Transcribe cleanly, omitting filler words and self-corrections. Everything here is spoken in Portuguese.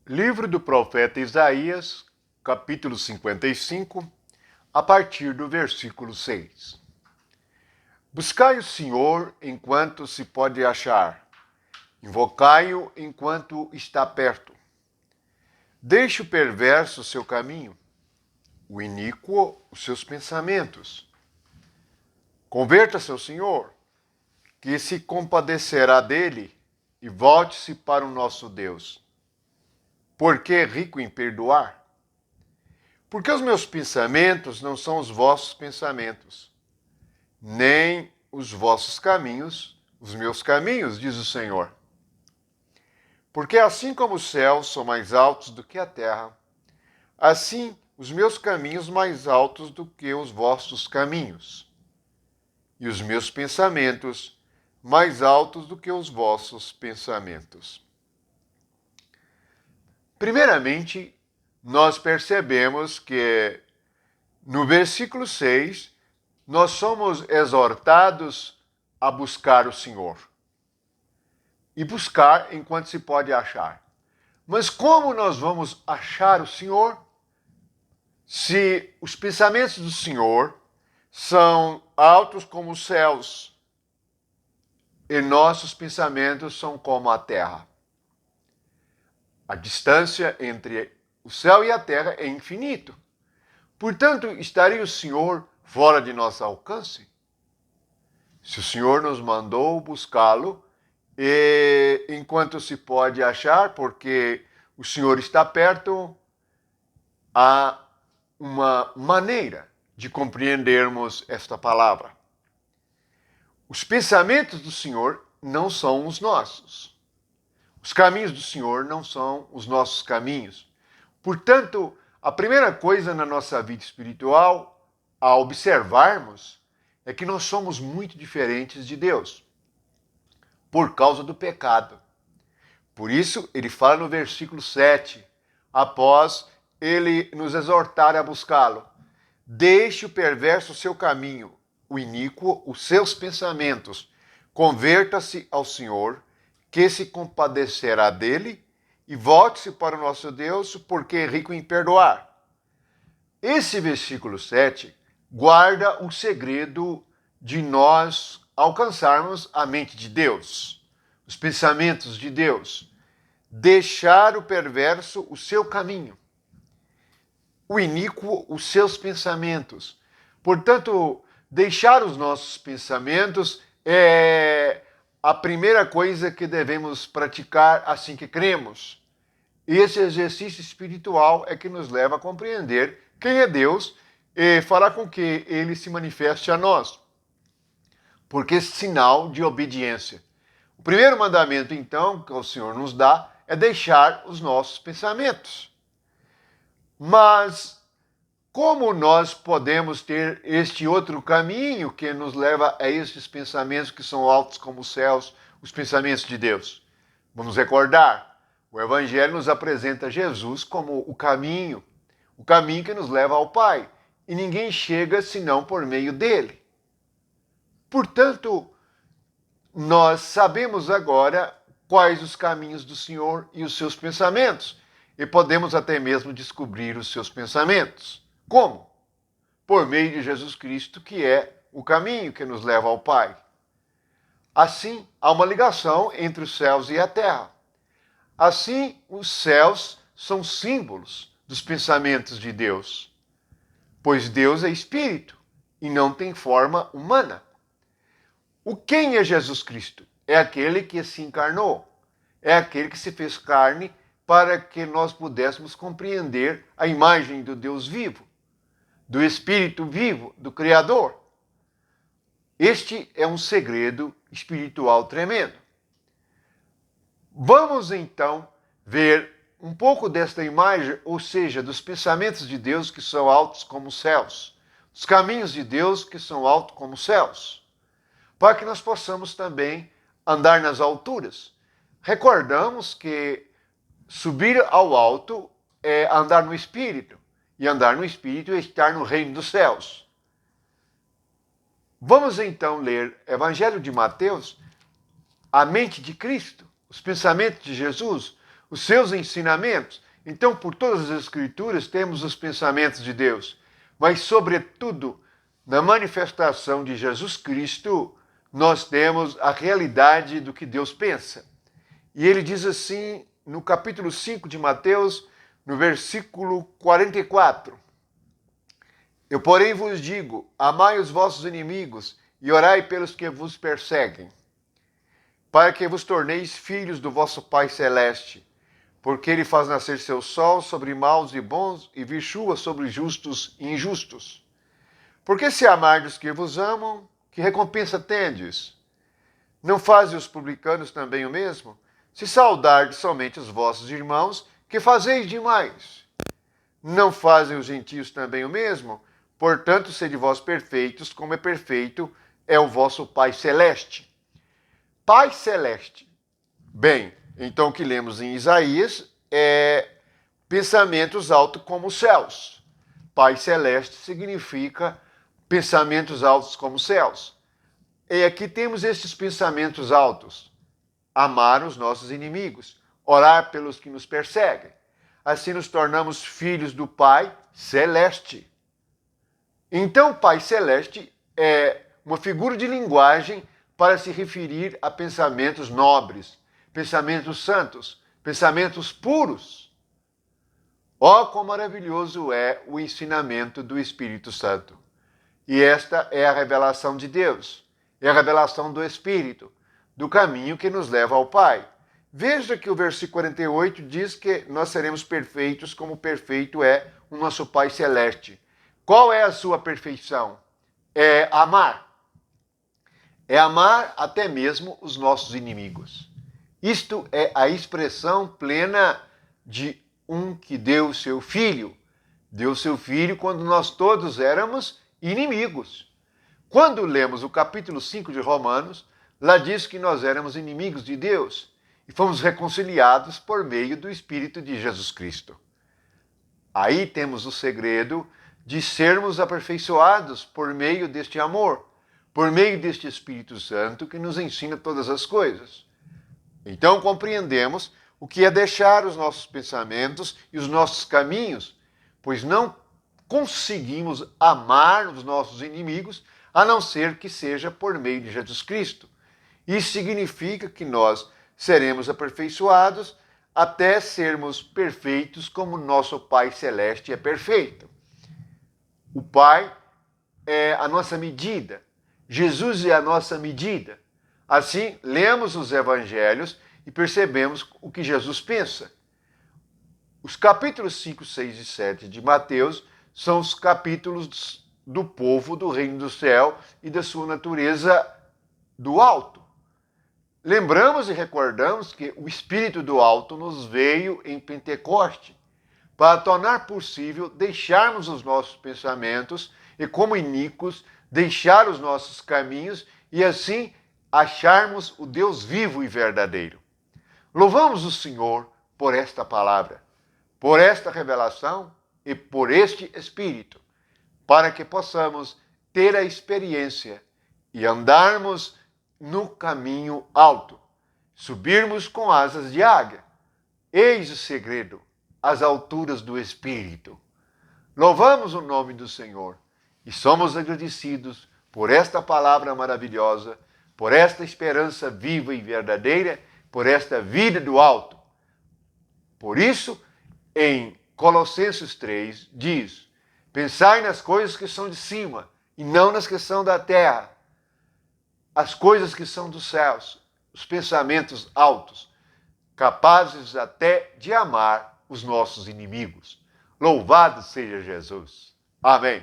Livro do profeta Isaías, capítulo 55, a partir do versículo 6. Buscai o Senhor enquanto se pode achar, invocai-o enquanto está perto. Deixe o perverso o seu caminho, o iníquo os seus pensamentos. Converta-se ao Senhor, que se compadecerá dele, e volte-se para o nosso Deus. Porque é rico em perdoar? Porque os meus pensamentos não são os vossos pensamentos, nem os vossos caminhos, os meus caminhos, diz o Senhor. Porque assim como os céus são mais altos do que a terra, assim os meus caminhos mais altos do que os vossos caminhos, e os meus pensamentos mais altos do que os vossos pensamentos. Primeiramente, nós percebemos que no versículo 6, nós somos exortados a buscar o Senhor. E buscar enquanto se pode achar. Mas como nós vamos achar o Senhor? Se os pensamentos do Senhor são altos como os céus, e nossos pensamentos são como a terra. A distância entre o céu e a terra é infinito. Portanto, estaria o Senhor fora de nosso alcance? Se o Senhor nos mandou buscá-lo, e enquanto se pode achar, porque o Senhor está perto, há uma maneira de compreendermos esta palavra. Os pensamentos do Senhor não são os nossos. Os caminhos do Senhor não são os nossos caminhos. Portanto, a primeira coisa na nossa vida espiritual, a observarmos, é que nós somos muito diferentes de Deus, por causa do pecado. Por isso, ele fala no versículo 7, após ele nos exortar a buscá-lo: deixe o perverso o seu caminho, o iníquo os seus pensamentos. Converta-se ao Senhor, que se compadecerá dele, e volte-se para o nosso Deus, porque é rico em perdoar. Esse versículo 7 guarda o segredo de nós alcançarmos a mente de Deus, os pensamentos de Deus. Deixar o perverso o seu caminho, o iníquo os seus pensamentos. Portanto, deixar os nossos pensamentos é a primeira coisa que devemos praticar assim que cremos. Esse exercício espiritual é que nos leva a compreender quem é Deus e fará com que ele se manifeste a nós. Porque é sinal de obediência. O primeiro mandamento, então, que o Senhor nos dá é deixar os nossos pensamentos. Mas como nós podemos ter este outro caminho que nos leva a esses pensamentos que são altos como os céus, os pensamentos de Deus? Vamos recordar, o Evangelho nos apresenta Jesus como o caminho que nos leva ao Pai. E ninguém chega senão por meio dele. Portanto, nós sabemos agora quais os caminhos do Senhor e os seus pensamentos. E podemos até mesmo descobrir os seus pensamentos. Como? Por meio de Jesus Cristo, que é o caminho que nos leva ao Pai. Assim, há uma ligação entre os céus e a terra. Assim, os céus são símbolos dos pensamentos de Deus, pois Deus é espírito e não tem forma humana. Quem é Jesus Cristo? É aquele que se encarnou, é aquele que se fez carne para que nós pudéssemos compreender a imagem do Deus vivo, do Espírito vivo, do Criador. Este é um segredo espiritual tremendo. Vamos então ver um pouco desta imagem, ou seja, dos pensamentos de Deus que são altos como os céus, os caminhos de Deus que são altos como os céus, para que nós possamos também andar nas alturas. Recordamos que subir ao alto é andar no Espírito, e andar no Espírito é estar no reino dos céus. Vamos então ler Evangelho de Mateus, a mente de Cristo, os pensamentos de Jesus. os seus ensinamentos. Então, por todas as Escrituras, temos os pensamentos de Deus. Mas, sobretudo, na manifestação de Jesus Cristo, nós temos a realidade do que Deus pensa. E ele diz assim, no capítulo 5 de Mateus, no versículo 44. Eu, porém, vos digo, amai os vossos inimigos e orai pelos que vos perseguem, para que vos torneis filhos do vosso Pai Celeste, porque ele faz nascer seu sol sobre maus e bons e vir chuva sobre justos e injustos. Porque se amardes os que vos amam, que recompensa tendes? Não fazem os publicanos também o mesmo? Se saudardes somente os vossos irmãos, que fazeis demais? Não fazem os gentios também o mesmo? Portanto, sede vós perfeitos, como é perfeito é o vosso Pai Celeste. Pai Celeste. Bem, então o que lemos em Isaías é pensamentos altos como os céus. Pai Celeste significa pensamentos altos como os céus. E aqui temos estes pensamentos altos. Amar os nossos inimigos, orar pelos que nos perseguem. Assim nos tornamos filhos do Pai Celeste. Então, Pai Celeste é uma figura de linguagem para se referir a pensamentos nobres, pensamentos santos, pensamentos puros. Ó, quão maravilhoso é o ensinamento do Espírito Santo. E esta é a revelação de Deus, é a revelação do Espírito, do caminho que nos leva ao Pai. Veja que o versículo 48 diz que nós seremos perfeitos como perfeito é o nosso Pai Celeste. Qual é a sua perfeição? É amar. É amar até mesmo os nossos inimigos. Isto é a expressão plena de um que deu seu filho. Deu seu filho quando nós todos éramos inimigos. Quando lemos o capítulo 5 de Romanos, lá diz que nós éramos inimigos de Deus e fomos reconciliados por meio do Espírito de Jesus Cristo. Aí temos o segredo de sermos aperfeiçoados por meio deste amor, por meio deste Espírito Santo que nos ensina todas as coisas. Então compreendemos o que é deixar os nossos pensamentos e os nossos caminhos, pois não conseguimos amar os nossos inimigos a não ser que seja por meio de Jesus Cristo. Isso significa que nós seremos aperfeiçoados até sermos perfeitos como nosso Pai Celeste é perfeito. O Pai é a nossa medida. Jesus é a nossa medida. Assim, lemos os evangelhos e percebemos o que Jesus pensa. Os capítulos 5, 6 e 7 de Mateus são os capítulos do povo do reino do céu e da sua natureza do alto. Lembramos e recordamos que o Espírito do alto nos veio em Pentecoste para tornar possível deixarmos os nossos pensamentos e, como iníquos, deixar os nossos caminhos e assim acharmos o Deus vivo e verdadeiro. Louvamos o Senhor por esta palavra, por esta revelação e por este Espírito, para que possamos ter a experiência e andarmos no caminho alto, subirmos com asas de águia. Eis o segredo, as alturas do Espírito. Louvamos o nome do Senhor e somos agradecidos por esta palavra maravilhosa, por esta esperança viva e verdadeira, por esta vida do alto. Por isso, em Colossenses 3, diz: pensai nas coisas que são de cima e não nas que são da terra, as coisas que são dos céus, os pensamentos altos, capazes até de amar os nossos inimigos. Louvado seja Jesus. Amém.